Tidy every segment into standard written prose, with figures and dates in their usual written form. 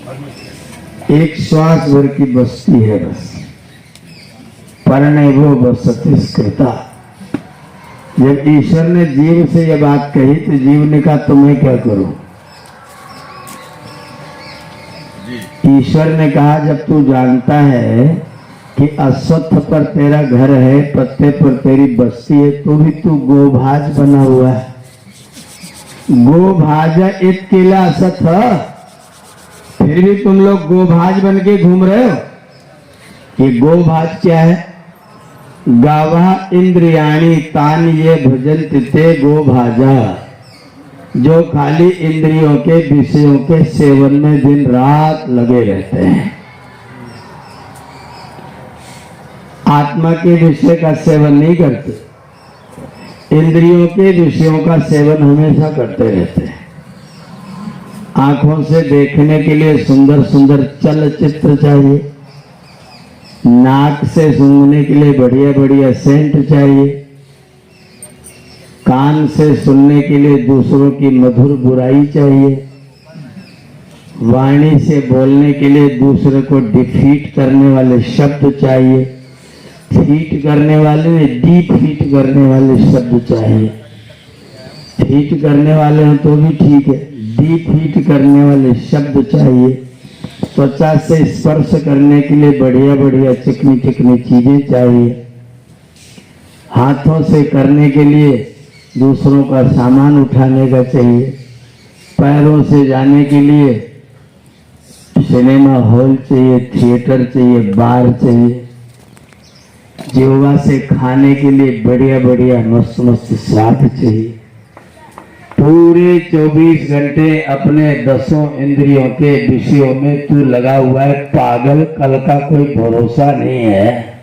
एक श्वास भर की बस्ती है बस। परनेवो बसतिस्कृता। जब ईश्वर ने जीव से यह बात कही तो जीव ने कहा तो मैं क्या करूं? ईश्वर ने कहा जब तू जानता है कि अश्वत्थ पर तेरा घर है, पत्ते पर तेरी बस्ती है, तो भी तू गोभाज बना हुआ है। गोभाज एक केला असत है, फिर भी तुम लोग गोभाज बन के घूम रहे हो। ये गोभाज क्या है? गावा इंद्रियाणी तान ये भजन ते गोभाजा। जो खाली इंद्रियों के विषयों के सेवन में दिन रात लगे रहते हैं। आत्मा के विषय का सेवन नहीं करते, इंद्रियों के विषयों का सेवन हमेशा करते रहते हैं। आंखों से देखने के लिए सुंदर सुंदर चलचित्र चाहिए, नाक से सूंघने के लिए बढ़िया बढ़िया सेंट चाहिए, कान से सुनने के लिए दूसरों की मधुर बुराई चाहिए, वाणी से बोलने के लिए दूसरे को डिफीट करने वाले शब्द चाहिए, फीट करने वाले ने डिफीट करने वाले शब्द चाहिए। फीट करने वाले हैं तो भी ठीक है, डिफीट करने वाले शब्द चाहिए। त्वचा से स्पर्श करने के लिए बढ़िया बढ़िया चिकनी चिकनी चीजें चाहिए। हाथों से करने के लिए दूसरों का सामान उठाने का चाहिए। पैरों से जाने के लिए सिनेमा हॉल चाहिए, थिएटर चाहिए, बार चाहिए। जिह्वा से खाने के लिए बढ़िया बढ़िया मस्त मस्त स्वाद चाहिए। पूरे 24 घंटे अपने 10 इंद्रियों के विषयों में तू लगा हुआ है पागल। कल का कोई भरोसा नहीं है,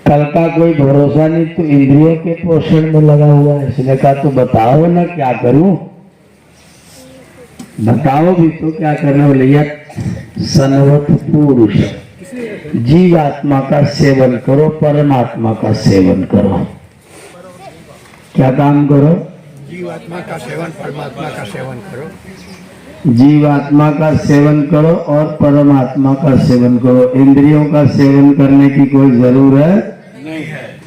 कल का कोई भरोसा नहीं। तो इंद्रियों के पोषण में लगा हुआ है। इसने कहा तो बताओ ना क्या करूं? बताओ भी तो क्या करना। बोले सनवत पुरुष, जीवात्मा का सेवन करो, परमात्मा का सेवन करो। क्या काम करो? जीवात्मा का सेवन, परमात्मा का सेवन करो। जीवात्मा का सेवन करो और परमात्मा का सेवन करो। इंद्रियों का सेवन करने की कोई जरूरत नहीं है।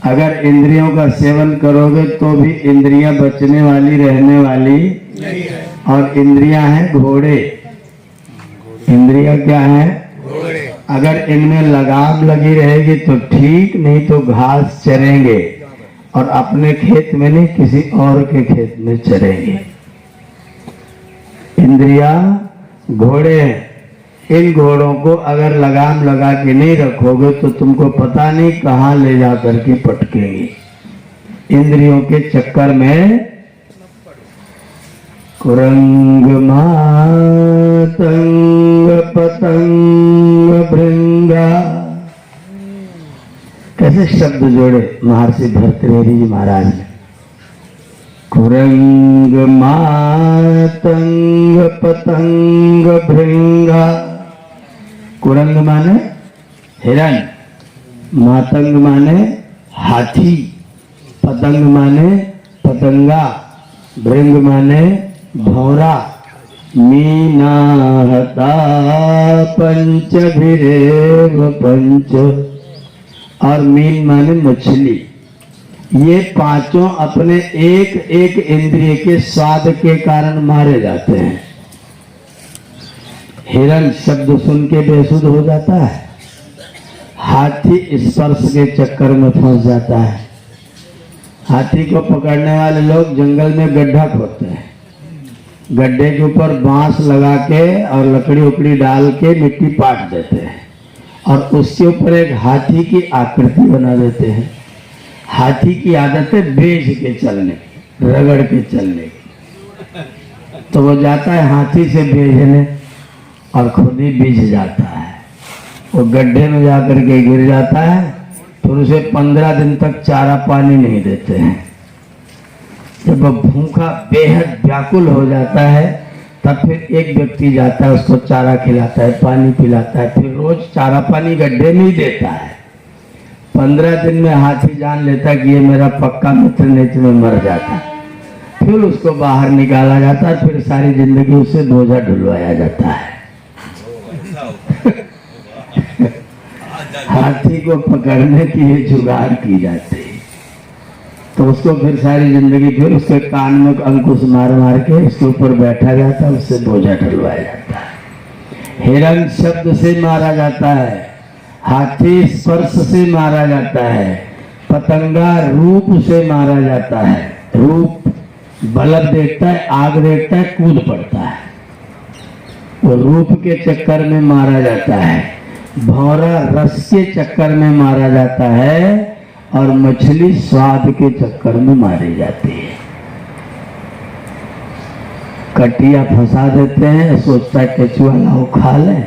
अगर इंद्रियों का सेवन करोगे तो भी इंद्रियां बचने वाली रहने वाली नहीं है। और इंद्रियां हैं घोड़े। इंद्रियां क्या है? घोड़े। अगर इनमें लगाम लगी रहेगी तो ठीक, नहीं तो घास चरेंगे और अपने खेत में नहीं किसी और के खेत में चरेंगे। इंद्रिया घोड़े हैं। इन घोड़ों को अगर लगाम लगा के नहीं रखोगे तो तुमको पता नहीं कहाँ ले जा करके पटकेंगे। इंद्रियों के चक्कर में कुरंग मातंग पतंग भृंगा। कैसे शब्द जोड़े महर्षि भर्तृहरि जी महाराज ने। कुरंग मातंग पतंग भृंगा। कुरंग माने हिरण, मातंग माने हाथी, पतंग माने पतंगा, भृंग माने भौरा। मीनाहता पंच भिरेव पंच। और मीन माने मछली। ये पांचों अपने एक एक इंद्रिय के स्वाद के कारण मारे जाते हैं। हिरण शब्द सुन के बेसुध हो जाता है, हाथी स्पर्श के चक्कर में फंस जाता है। हाथी को पकड़ने वाले लोग जंगल में गड्ढा खोदते हैं, गड्ढे के ऊपर बांस लगा के और लकड़ी उकड़ी डाल के मिट्टी पाट देते हैं और उसके ऊपर एक हाथी की आकृति बना देते हैं। हाथी की आदत है बेच के चलने की, रगड़ के चलने की। तो वो जाता है हाथी से बेचने और खुद ही बीझ जाता है। वो गड्ढे में जाकर के गिर जाता है, फिर उसे 15 दिन तक चारा पानी नहीं देते हैं। जब वो भूखा बेहद व्याकुल हो जाता है तब फिर एक व्यक्ति जाता है, उसको चारा खिलाता है, पानी पिलाता है, फिर रोज चारा पानी गड्ढे में ही देता है। 15 दिन में हाथी जान लेता कि ये मेरा पक्का मित्र नहीं तो मैं मर जाता। फिर उसको बाहर निकाला जाता है, फिर सारी जिंदगी उससे बोझा ढुलवाया जाता है। हाथी को पकड़ने की ये जुगाड़ की जाती है, तो उसको फिर सारी जिंदगी फिर उसके कान में अंकुश मार मार के उसके ऊपर बैठा जाता है, उससे बोझा ढलवाया जाता है। हिरण शब्द से मारा जाता है, हाथी स्पर्श से मारा जाता है, पतंगा रूप से मारा जाता है। रूप बल्ब देखता है, आग देखता है, कूद पड़ता है, वो रूप के चक्कर में मारा जाता है। भौरा रस के चक्कर में मारा जाता है, और मछली स्वाद के चक्कर में मारी जाती है। कटिया फंसा देते हैं, सोचता है केचुआ लाओ खा ले,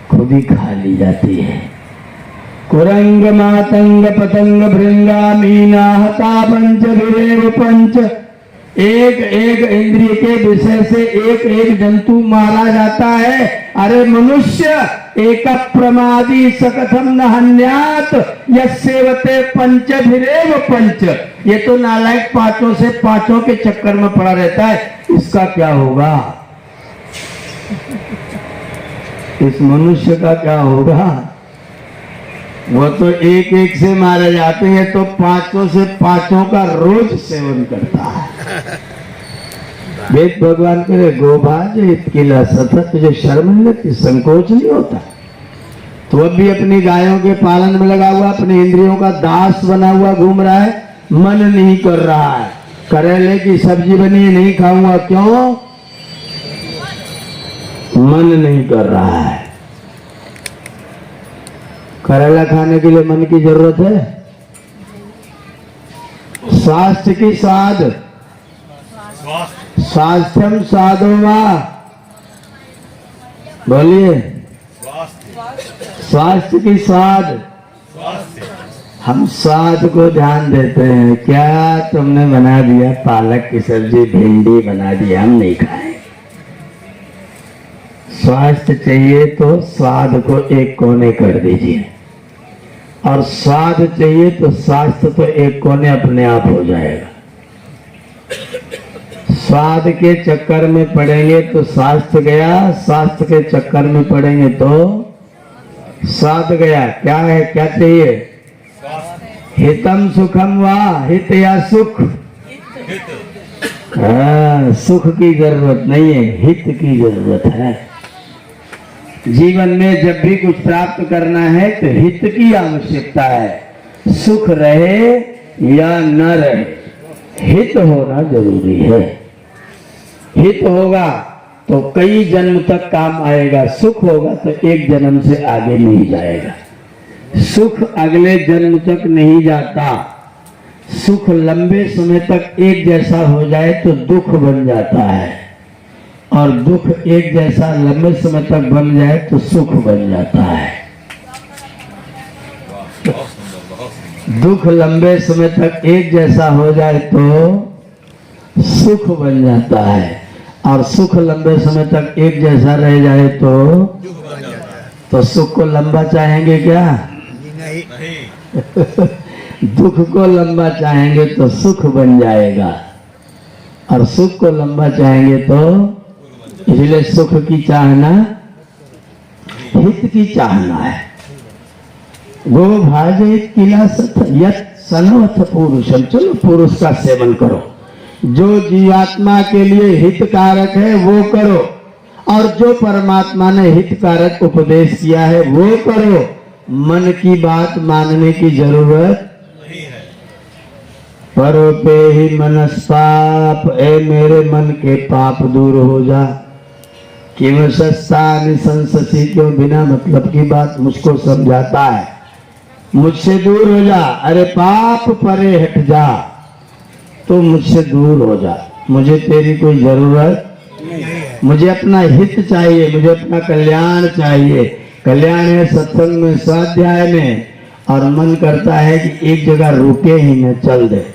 खुद ही खा ली जाती है। कुरंग मातंग पतंग भृंगा मीना हता पंच विरेव पंच, एक एक इंद्रिय के विषय से एक एक जंतु मारा जाता है। अरे मनुष्य एक प्रमादी सकथम न हन्यात यस्सेवते पंच भिरेव पंच, ये तो नालायक पांचों से पांचों के चक्कर में पड़ा रहता है, इसका क्या होगा? इस मनुष्य का क्या होगा? वो तो एक एक से मारे जाते हैं, तो पांचों से पांचों का रोज सेवन करता है। वेद भगवान करे गोभाज किला सतत, तुझे शर्म नहीं लगती, संकोच नहीं होता? तो अब भी अपनी गायों के पालन में लगा हुआ, अपनी इंद्रियों का दास बना हुआ घूम रहा है, मन नहीं कर रहा है। करेले की सब्जी बनी नहीं खाऊंगा, क्यों? मन नहीं कर रहा है। करेला खाने के लिए मन की जरूरत है? स्वास्थ्य की स्वाद, स्वास्थ्यम साधोवा, बोलिए स्वास्थ्य की स्वाद। हम स्वाद को ध्यान देते हैं, क्या तुमने बना दिया पालक की सब्जी, भिंडी बना दिया, हम नहीं खाए। स्वास्थ्य चाहिए तो स्वाद को एक कोने कर दीजिए, और स्वाद चाहिए तो स्वास्थ्य तो एक कोने अपने आप हो जाएगा। स्वाद के चक्कर में पड़ेंगे तो स्वास्थ्य गया, स्वास्थ्य के चक्कर में पड़ेंगे तो स्वाद गया। क्या है, क्या चाहिए? हितम सुखम वा, हित या सुख? सुख की जरूरत नहीं है, हित की जरूरत है। जीवन में जब भी कुछ प्राप्त करना है तो हित की आवश्यकता है। सुख रहे या न रहे, हित होना जरूरी है। हित होगा तो कई जन्म तक काम आएगा, सुख होगा तो एक जन्म से आगे नहीं जाएगा। सुख अगले जन्म तक नहीं जाता। सुख लंबे समय तक एक जैसा हो जाए तो दुख बन जाता है, और दुख एक जैसा लंबे समय तक बन जाए तो सुख बन जाता है। दुख लंबे समय तक एक जैसा हो जाए तो सुख बन जाता है, और सुख लंबे समय तक एक जैसा रह जाए तो सुख को लंबा चाहेंगे क्या? नहीं। दुख को लंबा चाहेंगे तो सुख बन जाएगा, और सुख को लंबा चाहेंगे तो, इसलिए सुख की चाहना हित की चाहना है। गो भाजे किला सत यत सनोथ पुरुषम, चलो पुरुष का सेवन करो, जो जीवात्मा के लिए हितकारक है वो करो, और जो परमात्मा ने हितकारक उपदेश किया है वो करो। मन की बात मानने की जरूरत नहीं है। परो पे ही मनस्पाप, ए मेरे मन के पाप दूर हो जा। क्यों सस्ता निसंसी, क्यों बिना मतलब की बात मुझको समझाता है, मुझसे दूर हो जा। अरे पाप परे हट जा, तो मुझसे दूर हो जा, मुझे तेरी कोई जरूरत नहीं है। मुझे अपना हित चाहिए, मुझे अपना कल्याण चाहिए। कल्याण है सत्संग में, स्वाध्याय में, और मन करता है कि एक जगह रुके ही न चल दे।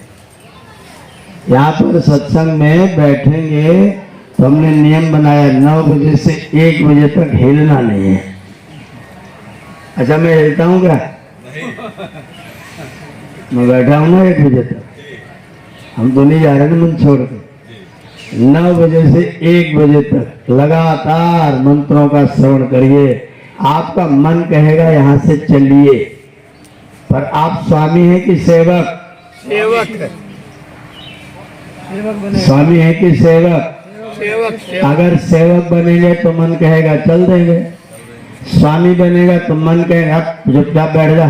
यहाँ पर सत्संग में बैठेंगे तो हमने नियम बनाया 9 बजे से 1 बजे तक हिलना नहीं है। अच्छा, मैं हिलता हूँ क्या? मैं बैठा हूँ ना 1 बजे तक, हम तो नहीं जा रहे ना मन छोड़ के। 9 बजे से 1 बजे तक लगातार मंत्रों का श्रवण करिए। आपका मन कहेगा यहाँ से चलिए, पर आप स्वामी हैं कि सेवक? सेवक है। स्वामी है कि सेवक? सेवक अगर सेवक बनेंगे तो मन कहेगा चल देंगे, स्वामी बनेगा तो मन कहेगा चुपचाप बैठ जा।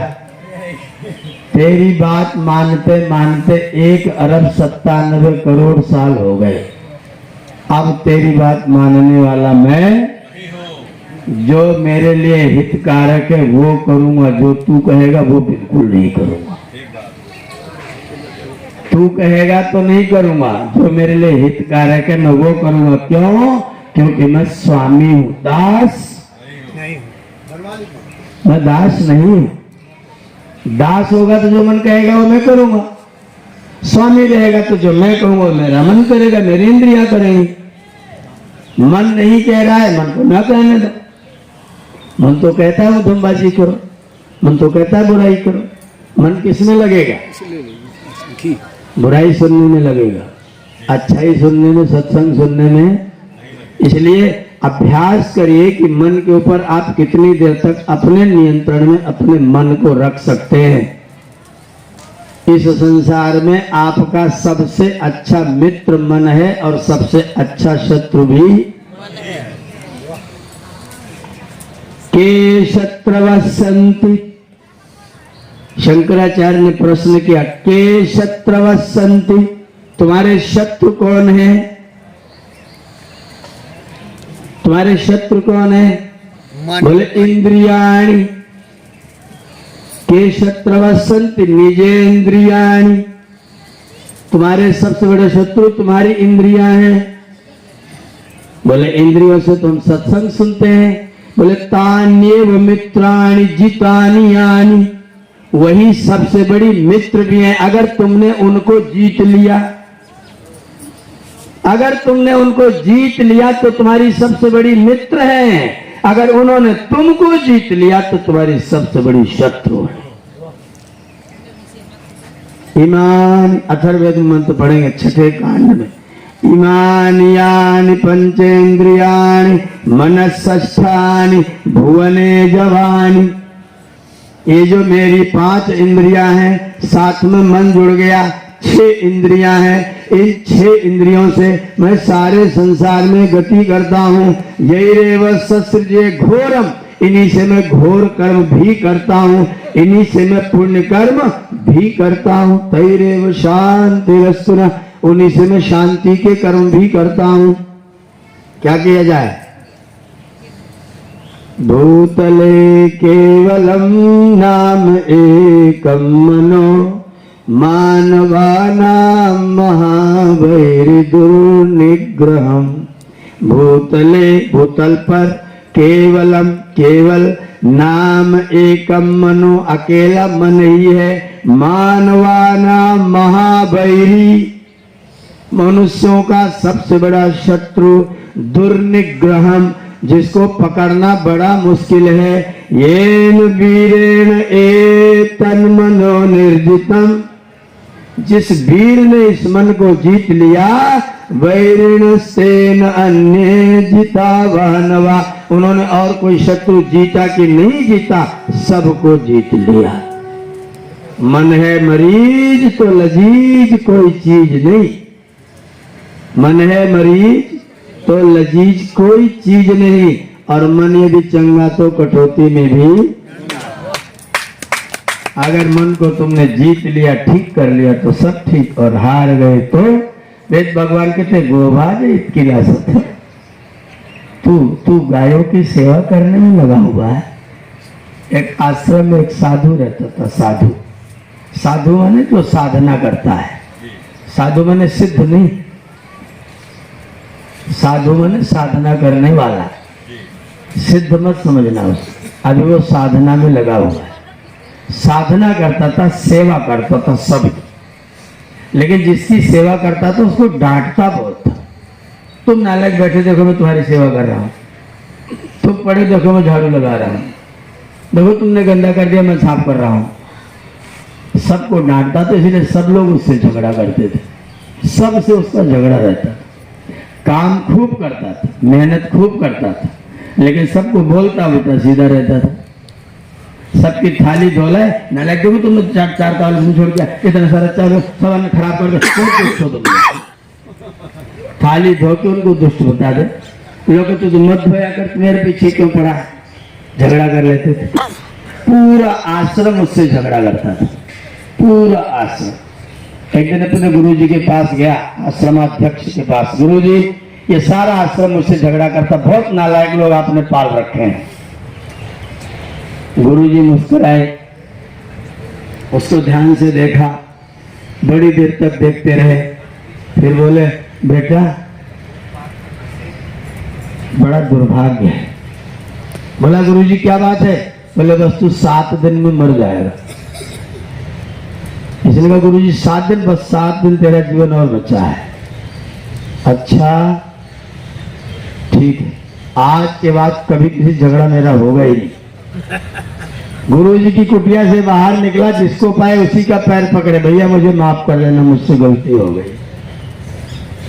तेरी बात मानते मानते 1 अरब 97 करोड़ साल हो गए। अब तेरी बात मानने वाला मैं, जो मेरे लिए हितकारक है वो करूंगा, जो तू कहेगा वो बिल्कुल नहीं करूंगा। तू कहेगा तो नहीं करूंगा, जो मेरे लिए हितकारक है मैं वो करूंगा। क्यों? क्योंकि मैं स्वामी हूं, दास नहीं। मैं दास नहीं हूं। दास होगा तो जो मन कहेगा वो मैं करूंगा, स्वामी रहेगा तो जो मैं कहूंगा मेरा मन करेगा, मेरी इंद्रियां करेंगी। मन नहीं कह रहा है, मन को ना कहने दो। मन तो कहता है उधमबाजी करो, मन तो कहता है बुराई करो। मन किसमें लगेगा? बुराई सुनने में लगेगा, अच्छाई सुनने में, सत्संग सुनने में। इसलिए अभ्यास करिए कि मन के ऊपर आप कितनी देर तक अपने नियंत्रण में अपने मन को रख सकते हैं। इस संसार में आपका सबसे अच्छा मित्र मन है और सबसे अच्छा शत्रु भी मन है। के शत्रवः सन्ति, शंकराचार्य ने प्रश्न किया, के शत्रवः सन्ति, तुम्हारे शत्रु कौन है? तुम्हारे शत्रु कौन है? बोले इंद्रियाणि। के शत्रवः सन्ति निजेन्द्रियाणि, तुम्हारे सबसे बड़े शत्रु तुम्हारी इंद्रियां हैं। बोले इंद्रियों से तुम सत्संग सुनते हैं। बोले तान्येव मित्राणि जितानि यानि, वही सबसे बड़ी मित्र भी है। अगर तुमने उनको जीत लिया, अगर तुमने उनको जीत लिया तो तुम्हारी सबसे बड़ी मित्र है। अगर उन्होंने तुमको जीत लिया तो तुम्हारी सबसे बड़ी शत्रु है। ईमान, अथर्ववेद मंत्र पढ़ेंगे 6ठे कांड में। इमानि यानि पंचेन्द्रियाणि मनस्सष्ठानि भुवने जवानि, ये जो मेरी 5 इंद्रियां हैं, साथ में मन जुड़ गया 6 इंद्रियां हैं। इन 6 इंद्रियों से मैं सारे संसार में गति करता हूँ। यैरेव ससृजे घोरम, इन्हीं से मैं घोर कर्म भी करता हूँ, इन्हीं से मैं पुण्य कर्म भी करता हूँ। तैरेव शांतिरस्तु, उन्हीं से मैं शांति के कर्म भी करता हूँ। क्या किया जाए? भूतले केवलम नाम एकम मनो मानवानां महावैरि दुर्निग्रहम्। भूतले, भूतल पर, केवलम, केवल, नाम एकम मनो, अकेला मन ही है। मानवानां महावैरि, मनुष्यों का सबसे बड़ा शत्रु। दुर्निग्रहम्, जिसको पकड़ना बड़ा मुश्किल है। येन वीरेण एतन्मनो निर्जितम्, जिस वीर ने इस मन को जीत लिया, वैरिण सेन अन्य जिता वानवा, उन्होंने और कोई शत्रु जीता कि नहीं जीता, सबको जीत लिया। मन है मरीज तो लजीज कोई चीज नहीं, मन है मरीज तो लजीज कोई चीज नहीं। और मन यदि चंगा तो कटौती में भी। अगर मन को तुमने जीत लिया, ठीक कर लिया तो सब ठीक, और हार गए तो वेद भगवान कहते गोभाज इसकी लासत है। तू गायों की सेवा करने में लगा हुआ है। एक आश्रम में एक साधु रहता था। साधु माने जो साधना करता है। साधु माने सिद्ध नहीं, साधु माने साधना करने वाला। सिद्ध मत समझना उसे। अभी वो साधना में लगा हुआ है। साधना करता था, सेवा करता था सबकी, लेकिन जिसकी सेवा करता था उसको डांटता बहुत था। तुम नालायक बैठे देखो मैं तुम्हारी सेवा कर रहा हूँ, तुम पढ़े देखो मैं झाड़ू लगा रहा हूँ, देखो तुमने गंदा कर दिया मैं साफ कर रहा हूँ। सबको डांटता था, इसलिए सब लोग उससे झगड़ा करते थे, सबसे उसका झगड़ा रहता था। काम खूब करता था, मेहनत खूब करता था, लेकिन सबको बोलता उल्टा सीधा रहता था। सबकी थाली धोला है ना, लग देखो तुमने चार ताल मुंह छोड़ के इतना सारा चावल सब खराब कर दो, थाली धो के उनको दुष्ट बता दे। लोग तो मत धोया कर, मेरे पीछे क्यों पड़ा, झगड़ा कर लेते थे। पूरा आश्रम उससे झगड़ा करता था, पूरा आश्रम। एक दिन अपने गुरुजी के पास गया, आश्रमाध्यक्ष के पास, गुरुजी ये सारा आश्रम उससे झगड़ा करता, बहुत नालायक लोग आपने पाल रखे हैं। गुरुजी मुस्कुराए, उसको ध्यान से देखा, बड़ी देर तक देखते रहे, फिर बोले बेटा बड़ा दुर्भाग्य है। बोला गुरुजी क्या बात है? बोले बस तू 7 दिन में मर जाएगा। इसने कहा गुरुजी 7 दिन, बस 7 दिन तेरा जीवन और बचा है। अच्छा ठीक है, आज के बाद कभी किसी झगड़ा मेरा होगा ही नहीं। गुरुजी की कुटिया से बाहर निकला, जिसको पाए उसी का पैर पकड़े, भैया मुझे माफ कर देना, मुझसे गलती हो गई।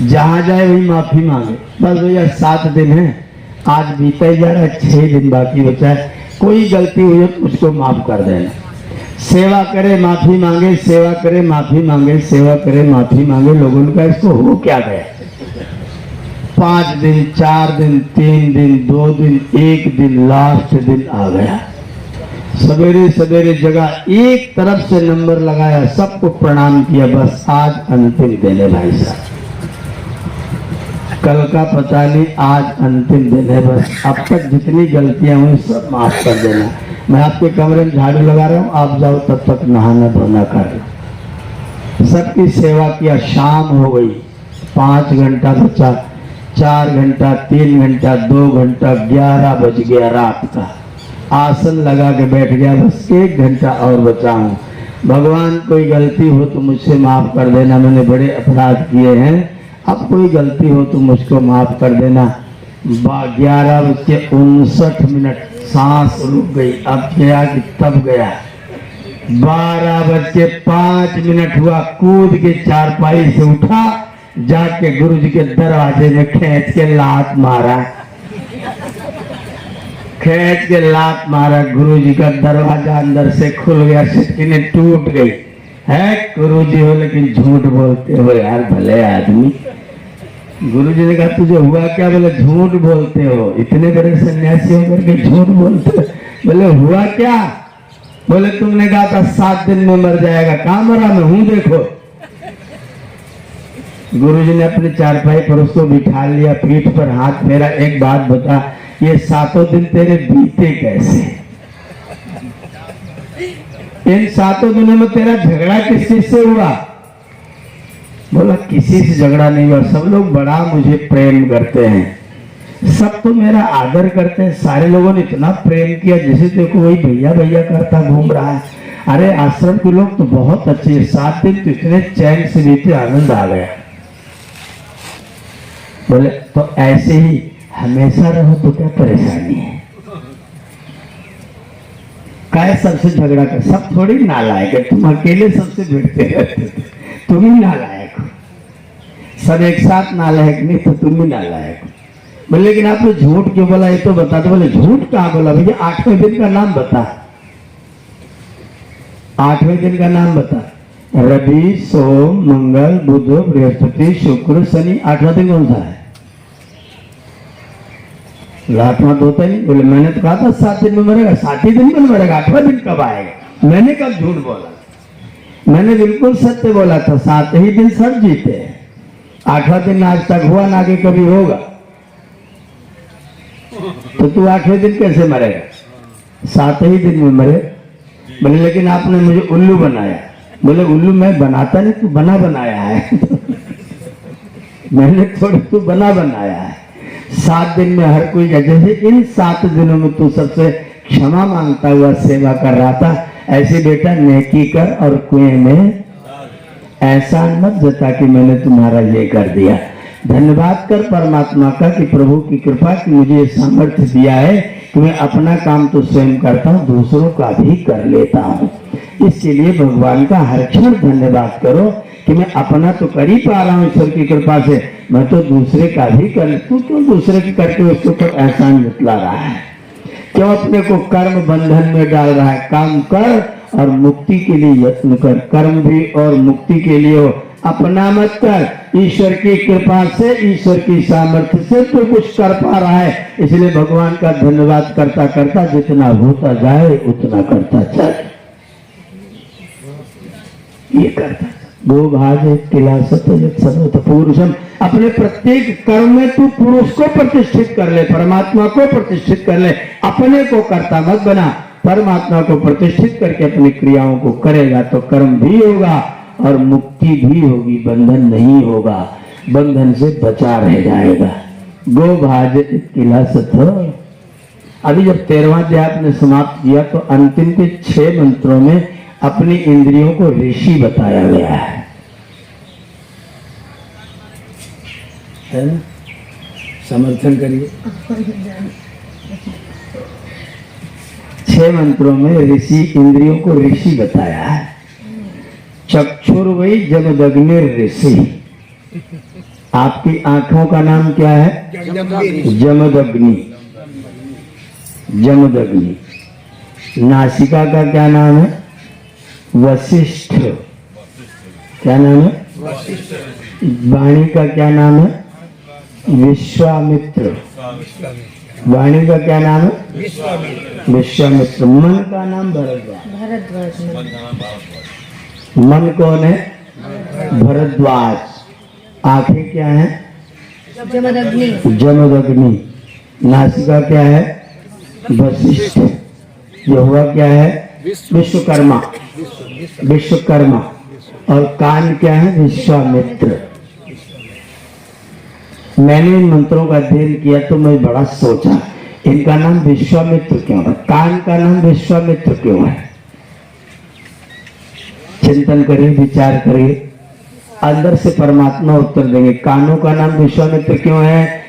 जहां जाए वही माफी मांगे। बस भैया 7 दिन है, आज बीता ही जा रहा है, 6 दिन बाकी बचा है, कोई गलती हुई तो उसको माफ कर देना। सेवा करे माफी मांगे, सेवा करे माफी मांगे, सेवा करे माफी मांगे। लोगों ने कहा इसको हो क्या गया? 5 दिन, 4 दिन, 3 दिन, 2 दिन, 1 दिन, लास्ट दिन आ गया। सवेरे सवेरे जगह, एक तरफ से नंबर लगाया, सबको प्रणाम किया, बस आज अंतिम दिन है भाई साहब, कल का पता नहीं, आज अंतिम दिन है, बस अब तक जितनी गलतियां हुई सब माफ कर देना। मैं आपके कमरे में झाड़ू लगा रहा हूँ, आप जाओ तब तक नहाना धोना कर लो। सबकी सेवा किया, शाम हो गई, 5 घंटा बचा, 4 घंटा, 3 घंटा, 2 घंटा, 11 बज गया रात का। आसन लगा के बैठ गया, बस 1 घंटा और बचा हूँ। भगवान कोई गलती हो तो मुझसे माफ कर देना, मैंने बड़े अपराध किए हैं, अब कोई गलती हो तो मुझको माफ कर देना। 11:59 सांस रुक गई, अब गया कि तब गया। 12:05 हुआ, कूद के चारपाई से उठा, जाके गुरुजी के दरवाजे में खींच के लात मारा, खींच के लात मारा। गुरुजी का दरवाजा अंदर से खुल गया, सिटकी टूट गई। है गुरुजी हो लेकिन झूठ बोलते हो यार, भले आदमी। गुरुजी ने कहा तुझे हुआ क्या? बोले झूठ बोलते हो, इतने बड़े सन्यासी होकर के झूठ बोलते हो। बोले हुआ क्या? बोले तुमने कहा था 7 दिन में मर जाएगा, कहां मरा? मैं हूं देखो। गुरुजी ने अपने चारपाई पर उसको बिठा लिया, पीठ पर हाथ फेरा, एक बात बता, ये 7 दिन तेरे बीते कैसे? इन 7 दिनों में तेरा झगड़ा किस चीज से हुआ? बोला किसी से झगड़ा नहीं हुआ, सब लोग बड़ा मुझे प्रेम करते हैं, सब तो मेरा आदर करते हैं, सारे लोगों ने इतना प्रेम किया जैसे देखो वही भैया भैया करता घूम रहा है। अरे आश्रम के लोग तो बहुत अच्छे, 7 दिन तो इतने चैन से बीते, आनंद आ गया। बोले तो ऐसे ही हमेशा रहो तो क्या परेशानी है? काय सबसे झगड़ा कर? सब थोड़ी नालायक है, तुम अकेले सबसे भिड़ते रहते थे, तुम ही नालायक हो। सब एक साथ नालायक नहीं तो तुम ही नालायक हो। बोले लेकिन आपने झूठ क्यों बोला, ये तो बता दो। बोले झूठ कहाँ बोला भैया? 8वें दिन का नाम बता, 8वें दिन का नाम बता। रवि, सोम, मंगल, बुध, बृहस्पति, शुक्र, शनि, 8वां दिन कौन सा है? 8वां तो होता नहीं। बोले मैंने तो कहा था 7 दिन में मरेगा, 7 ही दिन में मरेगा, 8वां दिन कब आएगा? मैंने कब झूठ बोला? मैंने बिल्कुल सत्य बोला था, 7 ही दिन सब जीते हैं, 8वां दिन आज तक हुआ ना, आगे कभी होगा। तो तू 8वें दिन कैसे मरेगा? 7 ही दिन में मरे। बोले लेकिन आपने मुझे उल्लू बनाया। बोले उल्लू मैं बनाता नहीं, तू बना बनाया है। मैंने थोड़ा तू बना बनाया है। 7 दिन में हर कोई, जैसे इन 7 दिनों में तू सबसे क्षमा मांगता हुआ सेवा कर रहा था, ऐसे बेटा नेकी कर और कुएं में ऐसा मत जता कि मैंने तुम्हारा ये कर दिया। धन्यवाद कर परमात्मा का कि प्रभु की कृपा कि मुझे ये सामर्थ्य दिया है कि मैं अपना काम तो स्वयं करता हूँ, दूसरों का भी कर लेता हूँ। इसके लिए भगवान का हर क्षण धन्यवाद करो कि मैं अपना तो कर ही पा रहा हूँ ईश्वर की कृपा से, मैं तो दूसरे का भी कर। तू क्यों दूसरे की करके उसके ऊपर एहसान जतला रहा है? क्यों अपने को कर्म बंधन में डाल रहा है? काम कर और मुक्ति के लिए यत्न कर। कर्म भी और मुक्ति के लिए हो, अपना मत कर। ईश्वर की कृपा से, ईश्वर की सामर्थ्य से तो कुछ कर पा रहा है, इसलिए भगवान का धन्यवाद करता करता जितना होता जाए उतना करता चल। ये करता गो भाज किला सत पुरुषम। अपने प्रत्येक कर्म में तू पुरुष को प्रतिष्ठित कर ले, परमात्मा को प्रतिष्ठित कर ले। अपने को कर्ता मत बना, परमात्मा को प्रतिष्ठित करके अपनी क्रियाओं को करेगा तो कर्म भी होगा और मुक्ति भी होगी, बंधन नहीं होगा, बंधन से बचा रह जाएगा। गो भाज किला सत। अभी जब 13वां अध्याय आपने समाप्त किया तो अंतिम के 6 मंत्रों में अपनी इंद्रियों को ऋषि बताया गया है ना? समर्थन करिए। 6 मंत्रों में ऋषि, इंद्रियों को ऋषि बताया है। चक्षुर्वै जमदग्निर ऋषि। आपकी आंखों का नाम क्या है? जमदग्नि। जमदग्नि। नासिका का क्या नाम है? वशिष्ठ। क्या नाम है? वाणी का क्या नाम है? विश्वामित्र। वाणी का क्या नाम है? विश्वामित्र। मन का नाम भरद्वाज। मन कौन है? भरद्वाज। आंखें क्या है? जमदग्नि। जमदग्नि। नासिका क्या है? वशिष्ठ। यहोवा क्या है? विश्वकर्मा। विश्वकर्मा। और कान क्या है? विश्वामित्र। मैंने इन मंत्रों का अध्ययन किया तो मैं बड़ा सोचा, इनका नाम विश्वामित्र क्यों है? कान का नाम विश्वामित्र क्यों है? चिंतन करिए, विचार करिए, अंदर से परमात्मा उत्तर देंगे। कानों का नाम विश्वामित्र क्यों है?